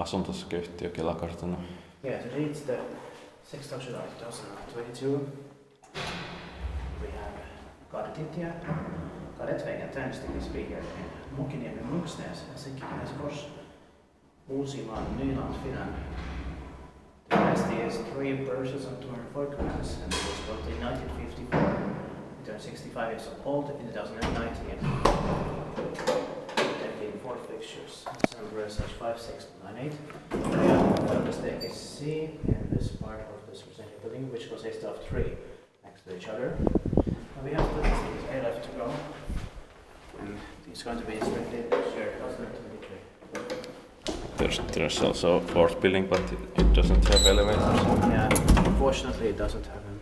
asuntosakeyhtiö Kela-kartano. Yeah, to reach the 6th July 2022, we have Kadetintie, Kadetintie speaker in Munkkiniemi, Helsinki, Uusimaa, Nyland, Finland. The capacity is 3 persons and 204 grams, and it was built in 1954. It turned 65 years old in 2019. There being 4 fixtures. Some versus 5698. The mistake is C in this part of this residential building, which consists of 3 next to each other. And we have statistics A left to go. And it's going to be strictly shared 2023. There's also a 4th building, but it doesn't have elevators. Yeah, unfortunately it doesn't have them.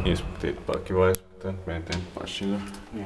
Inspirationsparkivare, med den maskinen. Yeah.